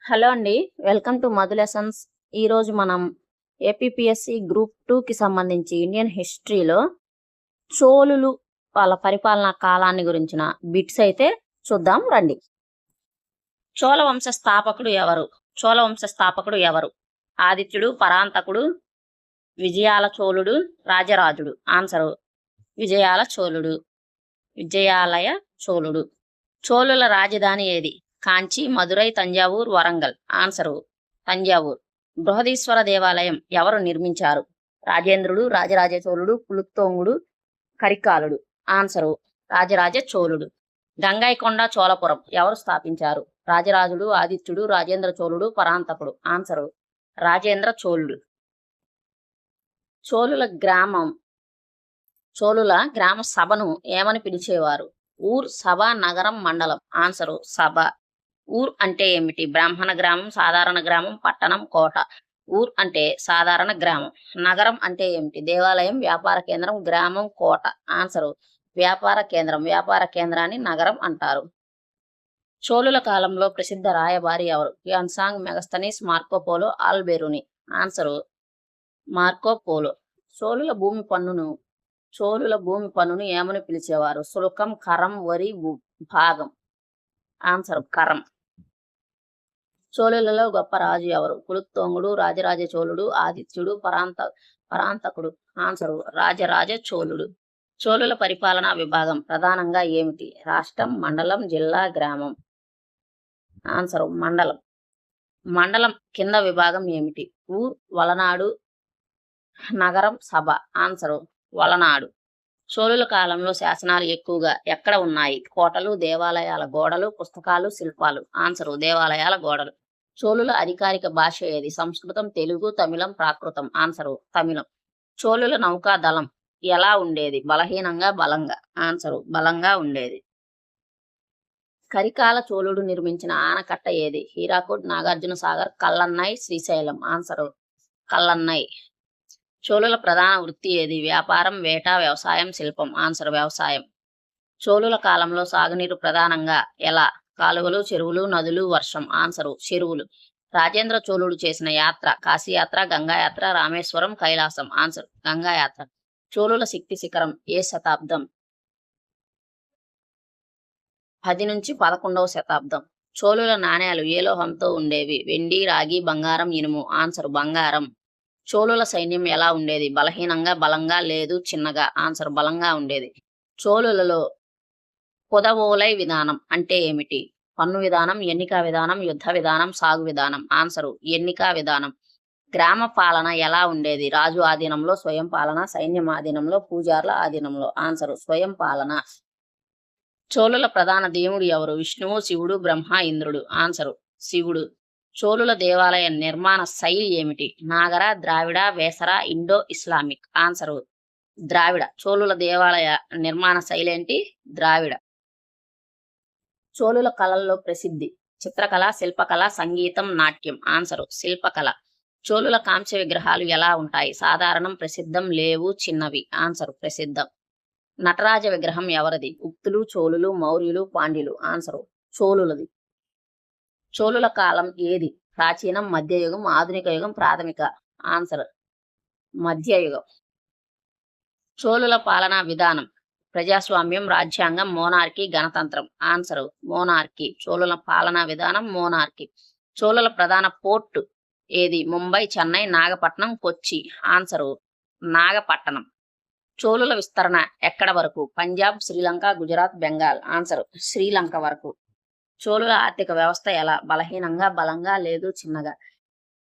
Hello అండి. Welcome to Madhu lessons. ఈరోజు మనం ఏపీపీఎస్సీ గ్రూప్ 2కి సంబంధించి ఇండియన్ హిస్టరీలో చోళులు వాళ్ళ పరిపాలనా కాలాన్ని గురించిన బిట్స్ అయితే చూద్దాం రండి. చోళ వంశ స్థాపకుడు ఎవరు? ఆదిత్యుడు, పరాంతకుడు, విజయాల చోళుడు, రాజరాజుడు. ఆన్సరు విజయాలయ చోళుడు. చోళుల రాజధాని ఏది? కాంచి, మదురై, తంజావూర్, వరంగల్. ఆన్సరు తంజావూర్. బృహదీశ్వర దేవాలయం ఎవరు నిర్మించారు? రాజేంద్రుడు, రాజరాజ చోళుడు, పులుత్తోంగుడు, కరికాలుడు. ఆన్సరు రాజరాజ చోళుడు. గంగైకొండ చోళపురం ఎవరు స్థాపించారు? రాజరాజుడు, ఆదిత్యుడు, రాజేంద్ర చోళుడు, పరాంతకుడు. ఆన్సరు రాజేంద్ర చోళుడు. చోళుల గ్రామ సభను ఏమని పిలిచేవారు? ఊర్, సభ, నగరం, మండలం. ఆన్సరు సభ. ఊర్ అంటే ఏమిటి? బ్రాహ్మణ గ్రామం, సాధారణ గ్రామం, పట్టణం, కోట. ఊర్ అంటే సాధారణ గ్రామం. నగరం అంటే ఏమిటి? దేవాలయం, వ్యాపార కేంద్రం, గ్రామం, కోట. ఆన్సరు వ్యాపార కేంద్రం. వ్యాపార కేంద్రాన్ని నగరం అంటారు. చోళుల కాలంలో ప్రసిద్ధ రాయబారి ఎవరు? Hiuen Tsang, Megasthenes, Marco Polo, Alberuni. Answer Marco Polo. చోళుల భూమి పన్నును ఏమని పిలిచేవారు? శుల్కం, కరం, వరి, భాగం. ఆన్సర్ కరం. చోళులలో గొప్ప రాజు ఎవరు? పులుత్తోంగుడు, రాజరాజ చోళుడు, ఆదిత్యుడు, పరాంతకుడు. ఆన్సరు రాజరాజ చోళుడు. చోళుల పరిపాలనా విభాగం ప్రధానంగా ఏమిటి? రాష్ట్రం, మండలం, జిల్లా, గ్రామం. ఆన్సరు మండలం. మండలం కింద విభాగం ఏమిటి? ఊర్, వలనాడు, నగరం, సభ. ఆన్సరు వలనాడు. చోళుల కాలంలో శాసనాలు ఎక్కువగా ఎక్కడ ఉన్నాయి? కోటలు, దేవాలయాల గోడలు, పుస్తకాలు, శిల్పాలు. ఆన్సరు దేవాలయాల గోడలు. చోళుల అధికారిక భాష ఏది? సంస్కృతం, తెలుగు, తమిళం, ప్రాకృతం. ఆన్సరు తమిళం. చోళుల నౌకా దళం ఎలా ఉండేది? బలహీనంగా, బలంగా. ఆన్సరు బలంగా ఉండేది. కరికాల చోళుడు నిర్మించిన ఆనకట్ట ఏది? హీరాకుడ్, నాగార్జున సాగర్, కల్లన్నై, శ్రీశైలం. ఆన్సరు కల్లన్నై. చోళుల ప్రధాన వృత్తి ఏది? వ్యాపారం, వేట, వ్యవసాయం, శిల్పం. ఆన్సర్ వ్యవసాయం. చోళుల కాలంలో సాగునీరు ప్రధానంగా ఎలా? కాలువలు, చెరువులు, నదులు, వర్షం. ఆన్సరు చెరువులు. రాజేంద్ర చోళుడు చేసిన యాత్ర? కాశీయాత్ర, గంగాయాత్ర, రామేశ్వరం, కైలాసం. ఆన్సర్ గంగాయాత్ర. చోళుల శక్తి శిఖరం ఏ శతాబ్దం? 10 నుంచి 11వ శతాబ్దం. చోళుల నాణేలు ఏ లోహంతో ఉండేవి? వెండి, రాగి, బంగారం, ఇనుము. ఆన్సర్ బంగారం. చోళుల సైన్యం ఎలా ఉండేది? బలహీనంగా, బలంగా, లేదు చిన్నగా. ఆన్సర్ బలంగా ఉండేది. చోళులలో పొదవోలై విధానం అంటే ఏమిటి? పన్ను విధానం, ఎన్నిక విధానం, యుద్ధ విధానం, సాగు విధానం. ఆన్సరు ఎన్నిక విధానం. గ్రామ పాలన ఎలా ఉండేది? రాజు ఆధీనంలో, స్వయం పాలన, సైన్యం ఆధీనంలో, పూజార్ల ఆధీనంలో. ఆన్సరు స్వయం పాలన. చోళుల ప్రధాన దేవుడు ఎవరు? విష్ణువు, శివుడు, బ్రహ్మ, ఇంద్రుడు. ఆన్సరు శివుడు. చోళుల దేవాలయ నిర్మాణ శైలి ఏమిటి? నాగర, ద్రావిడ, వేసర, ఇండో ఇస్లామిక్. ఆన్సరు ద్రావిడ. చోళుల దేవాలయ నిర్మాణ శైలి ఏంటి? ద్రావిడ. చోళుల కళల్లో ప్రసిద్ధి? చిత్రకళ, శిల్పకళ, సంగీతం, నాట్యం. ఆన్సరు శిల్పకళ. చోళుల కాంస్య విగ్రహాలు ఎలా ఉంటాయి? సాధారణం, ప్రసిద్ధం, లేవు, చిన్నవి. ఆన్సరు ప్రసిద్ధం. నటరాజ విగ్రహం ఎవరిది? గుప్తులు, చోళులు, మౌర్యులు, పాండ్యులు. ఆన్సరు చోళులది. చోళుల కాలం ఏది? ప్రాచీనం, మధ్యయుగం, ఆధునిక యుగం, ప్రాథమిక. ఆన్సర్ మధ్యయుగం. చోళుల పాలనా విధానం? ప్రజాస్వామ్యం, రాజ్యాంగం, మోనార్కీ, గణతంత్రం. Answer monarchy. చోళుల పాలనా విధానం మోనార్కీ. చోళుల ప్రధాన పోర్టు ఏది? ముంబై, చెన్నై, నాగపట్నం, కొచ్చి. ఆన్సరు నాగపట్టణం. చోళుల విస్తరణ ఎక్కడ వరకు? పంజాబ్, శ్రీలంక, గుజరాత్, బెంగాల్. ఆన్సర్ శ్రీలంక వరకు. చోళుల ఆర్థిక వ్యవస్థ ఎలా? బలహీనంగా, బలంగా, లేదు చిన్నగా.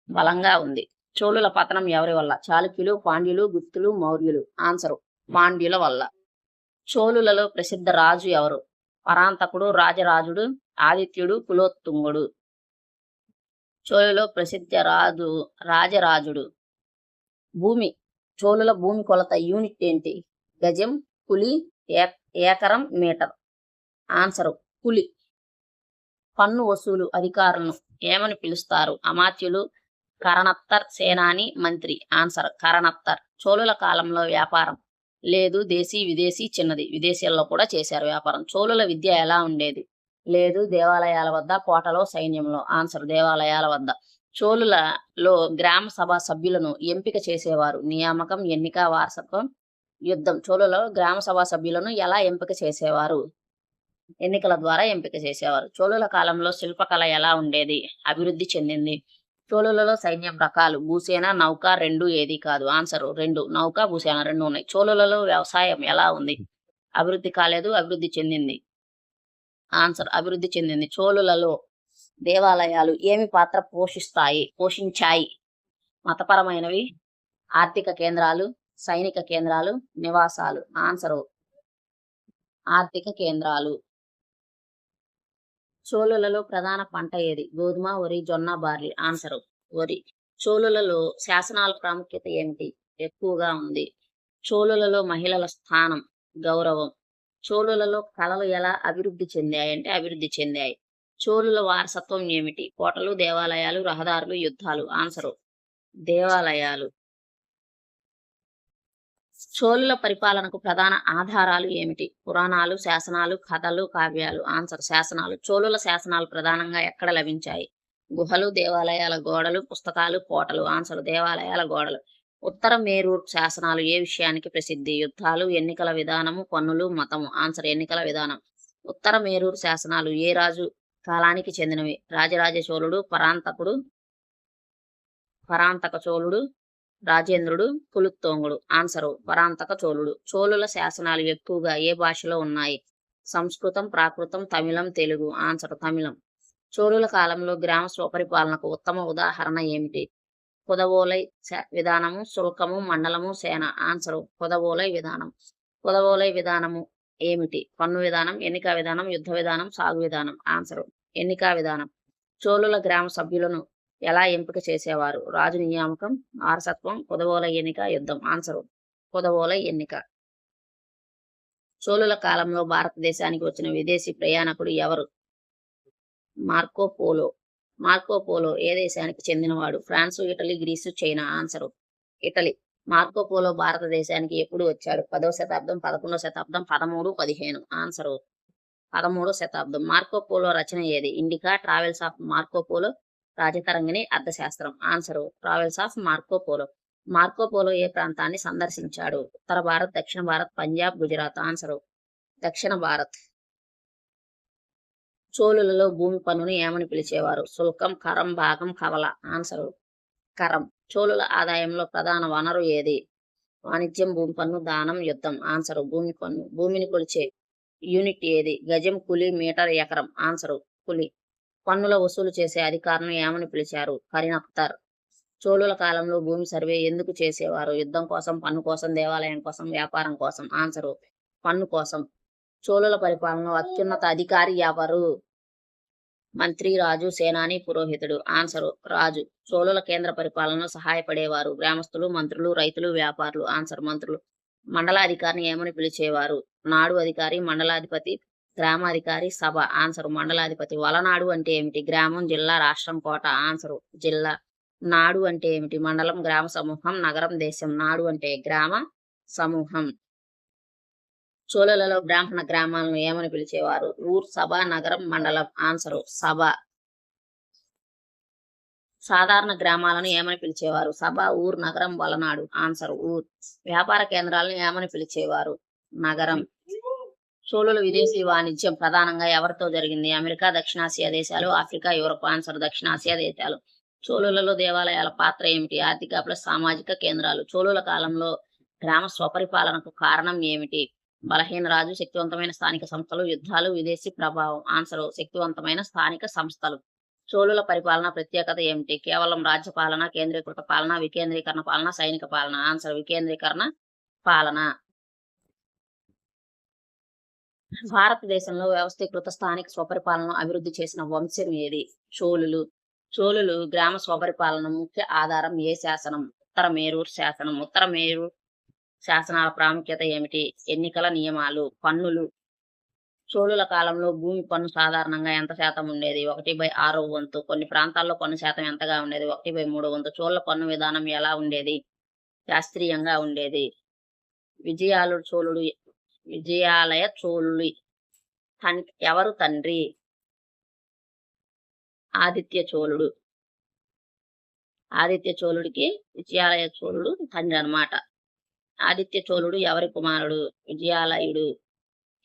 బలంగా ఉంది. చోళుల పతనం ఎవరి వల్ల? చాళుక్యులు, పాండ్యులు, గుప్తులు, మౌర్యులు. ఆన్సరు పాండ్యుల వల్ల. చోళులలో ప్రసిద్ధ రాజు ఎవరు? పరాంతకుడు, రాజరాజుడు, ఆదిత్యుడు, కులోత్తుంగుడు. చోళులో ప్రసిద్ధ రాజరాజుడు. భూమి చోళుల భూమి కొలత యూనిట్ ఏంటి? గజం, కులి, ఏకరం, మీటర్. ఆన్సరు కులి. పన్ను వసూలు అధికారులను ఏమని పిలుస్తారు? అమాత్యులు, కరణత్తర్, సేనాని, మంత్రి. ఆన్సర్ కరణత్తర్. చోళుల కాలంలో వ్యాపారం? లేదు, దేశీ, విదేశీ, చిన్నది. విదేశీల్లో కూడా చేశారు వ్యాపారం. చోళుల విద్య ఎలా ఉండేది? లేదు, దేవాలయాల వద్ద, కోటలో, సైన్యంలో. ఆన్సర్ దేవాలయాల వద్ద. చోళులలో గ్రామ సభ సభ్యులను ఎంపిక చేసేవారు. నియామకం, ఎన్నిక, వారసత్వం, యుద్ధం. చోళులలో గ్రామ సభ సభ్యులను ఎలా ఎంపిక చేసేవారు? ఎన్నికల ద్వారా ఎంపిక చేసేవారు. చోళుల కాలంలో శిల్పకళ ఎలా ఉండేది? అభివృద్ధి చెందింది. చోళులలో సైన్యం రకాలు: భూసేన, నౌక. రెండు ఏది కాదు. ఆన్సర్ రెండు. నౌక, భూసేన రెండు ఉన్నాయి. చోళులలో వ్యవసాయం ఎలా ఉంది? అభివృద్ధి కాలేదు, అభివృద్ధి చెందింది. ఆన్సర్ అభివృద్ధి చెందింది. చోళులలో దేవాలయాలు ఏమి పాత్ర పోషించాయి? మతపరమైనవి, ఆర్థిక కేంద్రాలు, సైనిక కేంద్రాలు, నివాసాలు. ఆన్సర్ ఆర్థిక కేంద్రాలు. చోళులలో ప్రధాన పంట ఏది? గోధుమ, వరి, జొన్న, బార్లీ. ఆన్సర్ వరి. చోళులలో శాసనాల ప్రాముఖ్యత ఏమిటి? ఎక్కువగా ఉంది. చోళులలో మహిళల స్థానం, గౌరవం. చోళులలో కళలు ఎలా అభివృద్ధి చెందాయంటే అభివృద్ధి చెందాయి. చోళుల వారసత్వం ఏమిటి? కోటలు, దేవాలయాలు, రహదారులు, యుద్ధాలు. ఆన్సర్ దేవాలయాలు. చోళుల పరిపాలనకు ప్రధాన ఆధారాలు ఏమిటి? పురాణాలు, శాసనాలు, కథలు, కావ్యాలు. ఆన్సర్ శాసనాలు. చోళుల శాసనాలు ప్రధానంగా ఎక్కడ లభించాయి? గుహలు, దేవాలయాల గోడలు, పుస్తకాలు, కోటలు. ఆన్సర్ దేవాలయాల గోడలు. ఉత్తర మేరూర్ శాసనాలు ఏ విషయానికి ప్రసిద్ధి? యుద్ధాలు, ఎన్నికల విధానము, పన్నులు, మతము. ఆన్సర్ ఎన్నికల విధానం. ఉత్తర మేరూర్ శాసనాలు ఏ రాజు కాలానికి చెందినవి? రాజరాజ చోళుడు, పరాంతక చోళుడు, రాజేంద్రుడు, కులుత్తోంగుడు. ఆన్సరు పరాంతక చోళుడు. చోళుల శాసనాలు ఎక్కువగా ఏ భాషలో ఉన్నాయి? సంస్కృతం, ప్రాకృతం, తమిళం, తెలుగు. ఆన్సర్ తమిళం. చోళుల కాలంలో గ్రామ స్వపరిపాలనకు ఉత్తమ ఉదాహరణ ఏమిటి? కుదవోలై విధానము, శుల్కము, మండలము, సేన. ఆన్సరు కుదవోలై విధానం. కుదవోలై విధానము ఏమిటి? పన్ను విధానం, ఎన్నిక విధానం, యుద్ధ విధానం, సాగు విధానం. ఆన్సరు ఎన్నిక విధానం. చోళుల గ్రామ సభ్యులను ఎలా ఎంపిక చేసేవారు? రాజు నియామకం, వారసత్వం, కుదవోలై ఎన్నిక, యుద్ధం. ఆన్సరు కుదవోలై ఎన్నిక. చోళుల కాలంలో భారతదేశానికి వచ్చిన విదేశీ ప్రయాణికుడు ఎవరు? Marco Polo. మార్కో పోలో ఏ దేశానికి చెందినవాడు? France, Italy, Greece, China. Answer Italy. Marco Polo భారతదేశానికి ఎప్పుడు వచ్చాడు? 10వ శతాబ్దం, 11వ శతాబ్దం, 13, 15. ఆన్సరు 13వ శతాబ్దం. మార్కో పోలో రచన ఏది? Indica, travels of Marco Polo, Rajatarangini, Arthashastra. Answer travels of Marco Polo. Marco Polo ఏ ప్రాంతాన్ని సందర్శించాడు? ఉత్తర భారత్, దక్షిణ భారత్, పంజాబ్, గుజరాత్. ఆన్సరు దక్షిణ భారత్. చోళులలో భూమి పన్నును ఏమని పిలిచేవారు? శుల్కం, కరం, భాగం, కవల. ఆన్సరు కరం. చోళుల ఆదాయంలో ప్రధాన వనరు ఏది? వాణిజ్యం, భూమి పన్ను, దానం, యుద్ధం. ఆన్సరు భూమి పన్ను. భూమిని కొలిచే యూనిట్ ఏది? గజం, కులి, మీటర్, ఎకరం. ఆన్సరు కులి. పన్నుల వసూలు చేసే అధికారులను ఏమని పిలిచారు? కరినక్తర్. చోళుల కాలంలో భూమి సర్వే ఎందుకు చేసేవారు? యుద్ధం కోసం, పన్ను కోసం, దేవాలయం కోసం, వ్యాపారం కోసం. ఆన్సరు పన్ను కోసం. చోళుల పరిపాలనలో అత్యున్నత అధికారి ఎవరు? మంత్రి, రాజు, సేనాని, పురోహితుడు. ఆన్సరు రాజు. చోళుల కేంద్ర పరిపాలనలో సహాయపడేవారు? గ్రామస్తులు, మంత్రులు, రైతులు, వ్యాపారులు. ఆన్సర్ మంత్రులు. మండలాధికారిని ఏమని పిలిచేవారు? నాడు అధికారి, మండలాధిపతి, గ్రామాధికారి, సభ. ఆన్సరు మండలాధిపతి. వలనాడు అంటే ఏమిటి? గ్రామం, జిల్లా, రాష్ట్రం, కోట. ఆన్సరు జిల్లా. నాడు అంటే ఏమిటి? మండలం, గ్రామ సమూహం, నగరం, దేశం. నాడు అంటే గ్రామ సమూహం. చోళులలో బ్రాహ్మణ గ్రామాలను ఏమని పిలిచేవారు? ఊర్, సభ, నగరం, మండలం. ఆన్సరు సభ. సాధారణ గ్రామాలను ఏమని పిలిచేవారు? సభ, ఊర్, నగరం, వలనాడు. ఆన్సర్ ఊర్. వ్యాపార కేంద్రాలను ఏమని పిలిచేవారు? నగరం. చోళుల విదేశీ వాణిజ్యం ప్రధానంగా ఎవరితో జరిగింది? అమెరికా, దక్షిణాసియా దేశాలు, ఆఫ్రికా, యూరప్. ఆన్సర్ దక్షిణాసియా దేశాలు. చోళులలో దేవాలయాల పాత్ర ఏమిటి? ఆర్థిక ప్లస్ సామాజిక కేంద్రాలు. చోళుల కాలంలో గ్రామ స్వపరిపాలనకు కారణం ఏమిటి? బలహీన రాజు, శక్తివంతమైన స్థానిక సంస్థలు, యుద్ధాలు, విదేశీ ప్రభావం. ఆన్సర్ శక్తివంతమైన స్థానిక సంస్థలు. చోళుల పరిపాలన ప్రత్యేకత ఏమిటి? కేవలం రాజ్య పాలన, కేంద్రీకృత పాలన, వికేంద్రీకరణ పాలన, సైనిక పాలన. ఆన్సర్ వికేంద్రీకరణ పాలన. భారతదేశంలో వ్యవస్థీకృత స్థానిక స్వపరిపాలన అభివృద్ధి చేసిన వంశం ఏది? చోళులు. చోళులు గ్రామ స్వపరిపాలన ముఖ్య ఆధారం ఏ శాసనం? ఉత్తర మేరూర్ శాసనం. ఉత్తర మేరూర్ శాసనాల ప్రాముఖ్యత ఏమిటి? ఎన్నికల నియమాలు, పన్నులు. చోళుల కాలంలో భూమి పన్ను సాధారణంగా ఎంత శాతం ఉండేది? 1/6 వంతు. కొన్ని ప్రాంతాల్లో పన్ను శాతం ఎంతగా ఉండేది? 1/3 వంతు. చోళుల పన్ను విధానం ఎలా ఉండేది? శాస్త్రీయంగా ఉండేది. విజయాలయ చోళులు ఎవరు తండ్రి? ఆదిత్య చోళుడు. ఆదిత్య చోళుడికి విజయాలయ చోళుడు తండ్రి అన్నమాట. ఆదిత్య చోళుడు ఎవరి కుమారుడు? విజయాలయుడు.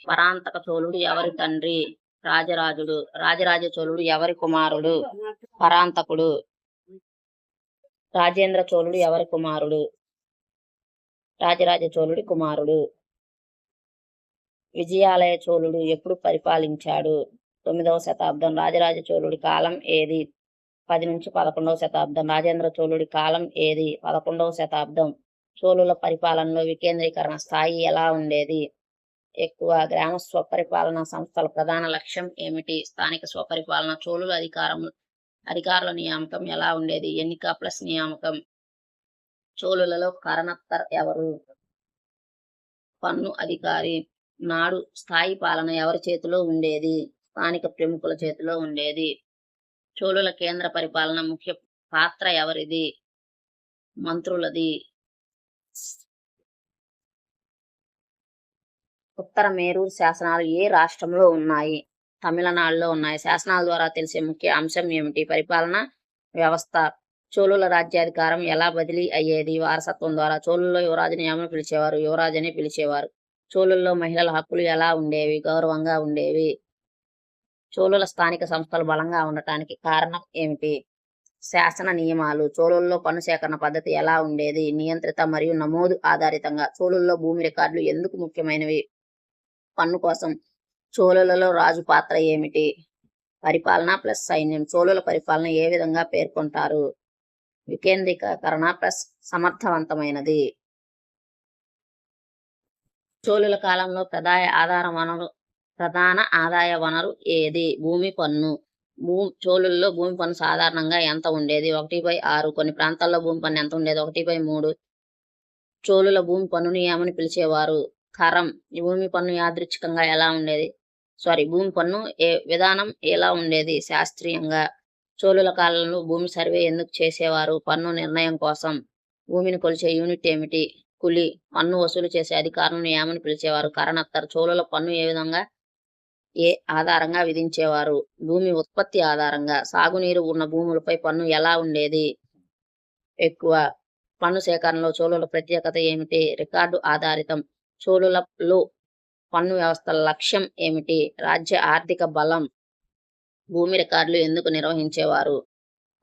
పరాంతక చోళుడు ఎవరి తండ్రి? రాజరాజుడు. రాజరాజ చోళుడు ఎవరి కుమారుడు? పరాంతకుడు. రాజేంద్ర చోళుడు ఎవరి కుమారుడు? రాజరాజ చోళుడి కుమారుడు. విజయాలయ చోళుడు ఎప్పుడు పరిపాలించాడు? 9వ శతాబ్దం. రాజరాజ చోళుడి కాలం ఏది? 10 నుంచి 11వ శతాబ్దం. రాజేంద్ర చోళుడి కాలం ఏది? 11వ శతాబ్దం. చోళుల పరిపాలనలో వికేంద్రీకరణ స్థాయి ఎలా ఉండేది? ఎక్కువ. గ్రామ స్వపరిపాలన సంస్థల ప్రధాన లక్ష్యం ఏమిటి? స్థానిక స్వపరిపాలన. చోళుల అధికారుల నియామకం ఎలా ఉండేది? ఎన్నిక ప్లస్ నియామకం. చోళులలో కరణత్తర్ ఎవరు? పన్ను అధికారి. నాడు స్థాయి పాలన ఎవరి చేతిలో ఉండేది? స్థానిక ప్రముఖుల చేతిలో ఉండేది. చోళుల కేంద్ర పరిపాలన ముఖ్య పాత్ర ఎవరిది? మంత్రులది. ఉత్తర మేరూరు శాసనాలు ఏ రాష్ట్రంలో ఉన్నాయి? తమిళనాడులో ఉన్నాయి. శాసనాల ద్వారా తెలిసే ముఖ్య అంశం ఏమిటి? పరిపాలన వ్యవస్థ. చోళుల రాజ్యాధికారం ఎలా బదిలీ అయ్యేది? వారసత్వం ద్వారా. చోళుల్లో యువరాజుని ఏమని పిలిచేవారు? యువరాజుని పిలిచేవారు. చోళుల్లో మహిళల హక్కులు ఎలా ఉండేవి? గౌరవంగా ఉండేవి. చోళుల స్థానిక సంస్థలు బలంగా ఉండటానికి కారణం ఏమిటి? శాసన నియమాలు. చోళుల్లో పన్ను సేకరణ పద్ధతి ఎలా ఉండేది? నియంత్రిత మరియు నమోదు ఆధారితంగా. చోళుల్లో భూమి రికార్డులు ఎందుకు ముఖ్యమైనవి? పన్ను కోసం. చోళులలో రాజు పాత్ర ఏమిటి? పరిపాలన ప్లస్ సైన్యం. చోళుల పరిపాలన ఏ విధంగా పేర్కొంటారు? వికేంద్రీకరణ ప్లస్ సమర్థవంతమైనది. చోళుల కాలంలో ప్రధాన ఆదాయ వనరు ఏది? భూమి పన్ను. చోళుల్లో భూమి పన్ను సాధారణంగా ఎంత ఉండేది? 1/6. కొన్ని ప్రాంతాల్లో భూమి పన్ను ఎంత ఉండేది? 1/3. చోళుల భూమి పన్నుని ఏమని పిలిచేవారు? కరం. ఈ భూమి పన్ను యాదృచ్ఛికంగా ఎలా ఉండేది? భూమి పన్ను విధానం ఎలా ఉండేది? శాస్త్రీయంగా. చోళుల కాలంలో భూమి సర్వే ఎందుకు చేసేవారు? పన్ను నిర్ణయం కోసం. భూమిని కొలిచే యూనిట్ ఏమిటి? కులి. పన్ను వసూలు చేసే అధికారులను ఏమని పిలిచేవారు? కరణత్తర్. చోళుల పన్ను ఏ ఆధారంగా విధించేవారు? భూమి ఉత్పత్తి ఆధారంగా. సాగునీరు ఉన్న భూములపై పన్ను ఎలా ఉండేది? ఎక్కువ. పన్ను సేకరణలో చోళుల ప్రత్యేకత ఏమిటి? రికార్డు ఆధారితం. చోళులలో పన్ను వ్యవస్థల లక్ష్యం ఏమిటి? రాజ్య ఆర్థిక బలం. భూమి రికార్డులు ఎందుకు నిర్వహించేవారు?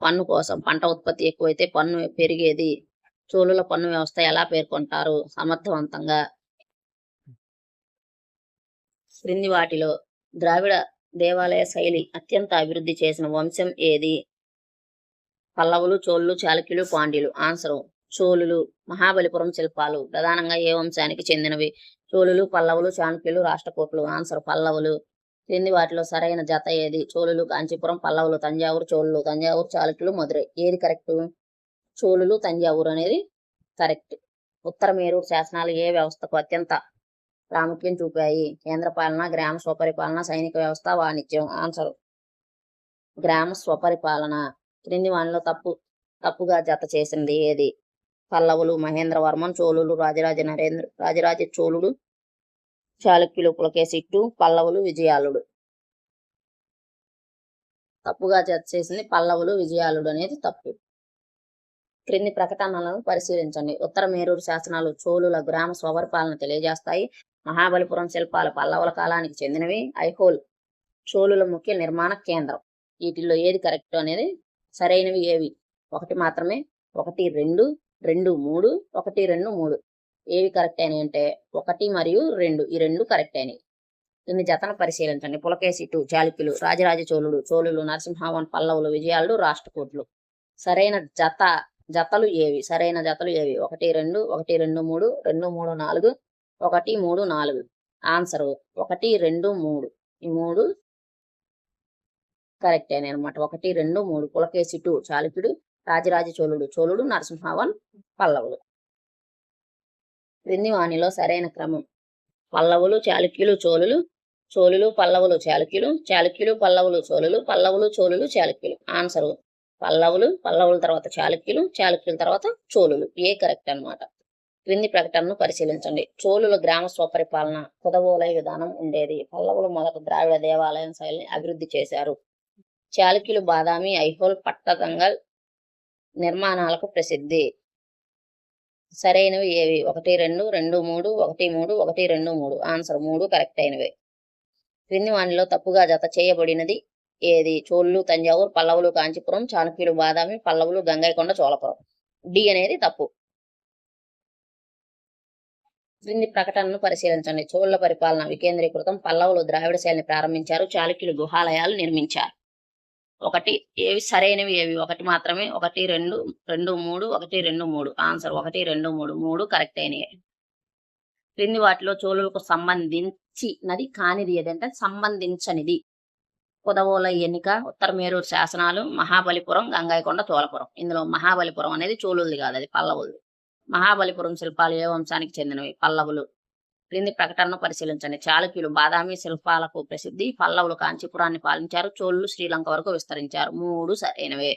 పన్ను కోసం. పంట ఉత్పత్తి ఎక్కువైతే పన్ను పెరిగేది. చోళుల పన్ను వ్యవస్థ ఎలా పేర్కొంటారు? సమర్థవంతంగా. క్రింది వాటిలో ద్రావిడ దేవాలయ శైలి అత్యంత అభివృద్ధి చేసిన వంశం ఏది? పల్లవులు, చోళులు, చాళుక్యులు, పాండ్యులు. ఆన్సరు చోళులు. మహాబలిపురం శిల్పాలు ప్రధానంగా ఏ వంశానికి చెందినవి? చోళులు, పల్లవులు, చాళుక్యులు, రాష్ట్రకూటులు. ఆన్సర్ పల్లవులు. క్రింది వాటిలో సరైన జత ఏది? చోళులు కాంచీపురం, పల్లవులు తంజావూరు, చోళులు తంజావూరు, చాళుక్యులు మధురై. ఏది కరెక్ట్? చోళులు తంజావూరు అనేది కరెక్ట్. ఉత్తర మేరూరు శాసనాలు ఏ వ్యవస్థకు అత్యంత ప్రాముఖ్యం చూపాయి? కేంద్ర పాలన, గ్రామ స్వపరిపాలన, సైనిక వ్యవస్థ, వాణిజ్యం. ఆన్సర్ గ్రామ స్వపరిపాలన. క్రింది వానిలో తప్పుగా జత చేసింది ఏది? పల్లవులు మహేంద్రవర్మన్, చోళులు రాజరాజ చోళుడు, చాళుక్యులు పులకేశిట్టు, పల్లవులు విజయాలుడు. తప్పుగా జత చేసింది పల్లవులు విజయాలుడు అనేది తప్పు. క్రింది ప్రకటనలను పరిశీలించండి. ఉత్తర మేరూరు శాసనాలు చోళుల గ్రామ స్వపరిపాలన తెలియజేస్తాయి. మహాబలిపురం శిల్పాలు పల్లవుల కాలానికి చెందినవి. ఐహోల్ చోళుల ముఖ్య నిర్మాణ కేంద్రం. వీటిల్లో ఏది కరెక్ట్ అనేది సరైనవి ఏవి? 1 మాత్రమే. 1, 2, 2, 3, 1, 2, 3. ఏవి కరెక్ట్ అయినాయి అంటే 1 మరియు 2. ఈ 2 కరెక్ట్ అయినాయి. దీన్ని జతను పరిశీలించండి. పులకేశిట్టు చాళుక్యులు, రాజరాజ చోళుడు, చోళులు, నరసింహవర్మన్, పల్లవులు, విజయాలుడు, రాష్ట్రకూటులు. సరైన జతలు ఏవి? సరైన జతలు ఏవి? 1, 2, 1, 2, 3, 2, 3, 4, 1, 3, 4. ఆన్సర్ 1, 2, 3. ఈ 3 కరెక్ట్ అయినాయి అనమాట. 1, 2, 3. పులకేశిట్టు చాళుక్యుడు, రాజరాజ చోళుడు, నరసింహవర్మన్, పల్లవులు. క్రింది వానిలో సరైన క్రమం. పల్లవులు, చాళుక్యులు, చోళులు, పల్లవులు, చాళుక్యులు, పల్లవులు, చోళులు, చాళుక్యులు. ఆన్సర్ పల్లవుల తర్వాత చాళుక్యుల తర్వాత చోళులు. ఏ కరెక్ట్ అన్నమాట. క్రింది ప్రకటనను పరిశీలించండి. చోళుల గ్రామ స్వపరిపాలన కుదవోలయ విధానం ఉండేది. పల్లవులు మొదట ద్రావిడ దేవాలయం శైలిని అభివృద్ధి చేశారు. చాళుక్యులు బాదామి, ఐహోల్, పట్టదంగల్ నిర్మాణాలకు ప్రసిద్ధి. సరైనవి ఏవి? 1, 2, 2, 3, 1, 3, 1, 2, 3. ఆన్సర్ 3 కరెక్ట్ అయినవే. క్రింది వానిలో తప్పుగా జత చేయబడినది ఏది? చోళులు తంజావూరు, పల్లవులు కాంచీపురం, చాళుక్యులు బాదామి, పల్లవులు గంగైకొండ చోళపురం. డి అనేది తప్పు. క్రింది ప్రకటనను పరిశీలించండి. చోళుల పరిపాలన వికేంద్రీకృతం, పల్లవులు ద్రావిడ శైలిని ప్రారంభించారు, చాళుక్యులు గుహాలయాలు నిర్మించారు. ఏవి సరైనవి ఏవి? 1 మాత్రమే. 1, 2, 2, 3, 1, 2, 3. ఆన్సర్ 1, 2, 3. 3 కరెక్ట్ అయినవి. క్రింది వాటిలో చోళులకు సంబంధించినది కానిది ఏదంటే సంబంధించనిది. కుదవోల ఎన్నిక, ఉత్తర మేరూరు శాసనాలు, మహాబలిపురం, గంగైకొండ చోళపురం. ఇందులో మహాబలిపురం అనేది చోళులది కాదు, అది పల్లవులది. మహాబలిపురం శిల్పాలు ఏ వంశానికి చెందినవి? పల్లవులు. క్రింది ప్రకటనను పరిశీలించండి. చాళుక్యులు బాదామి శిల్పాలకు ప్రసిద్ధి, పల్లవులు కాంచీపురాన్ని పాలించారు, చోళులు శ్రీలంక వరకు విస్తరించారు. 3 సరైనవే.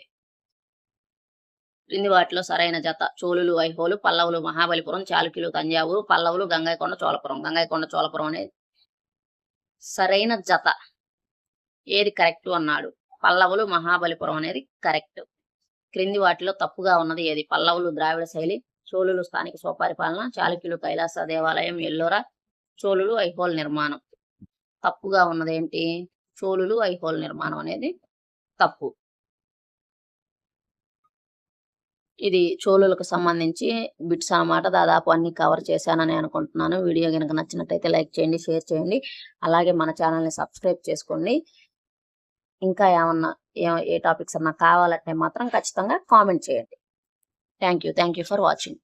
క్రింది వాటిలో సరైన జత. చోళులు ఐహోలు, పల్లవులు మహాబలిపురం, చాళుక్యులు తంజావూరు, పల్లవులు గంగైకొండ చోళపురం. గంగైకొండ చోళపురం అనేది సరైన జత. ఏది కరెక్ట్ అన్నాడు? పల్లవులు మహాబలిపురం అనేది కరెక్ట్. క్రింది వాటిలో తప్పుగా ఉన్నది ఏది? పల్లవులు ద్రావిడ శైలి, చోళులు స్థానిక స్వపరిపాలన, చాళుక్యులు కైలాస దేవాలయం ఎల్లోరా, చోళులు ఐహోల్ నిర్మాణం. తప్పుగా ఉన్నది ఏంటి? చోళులు ఐహోల్ నిర్మాణం అనేది తప్పు. ఇది చోళులకు సంబంధించి బిట్స్ అన్నమాట. దాదాపు అన్ని కవర్ చేశానని అనుకుంటున్నాను. వీడియో కనుక నచ్చినట్టయితే లైక్ చేయండి, షేర్ చేయండి. అలాగే మన ఛానల్ని సబ్స్క్రైబ్ చేసుకోండి. ఇంకా ఏమన్నా ఏ టాపిక్స్ అన్నా కావాలంటే మాత్రం ఖచ్చితంగా కామెంట్ చేయండి. Thank you for watching.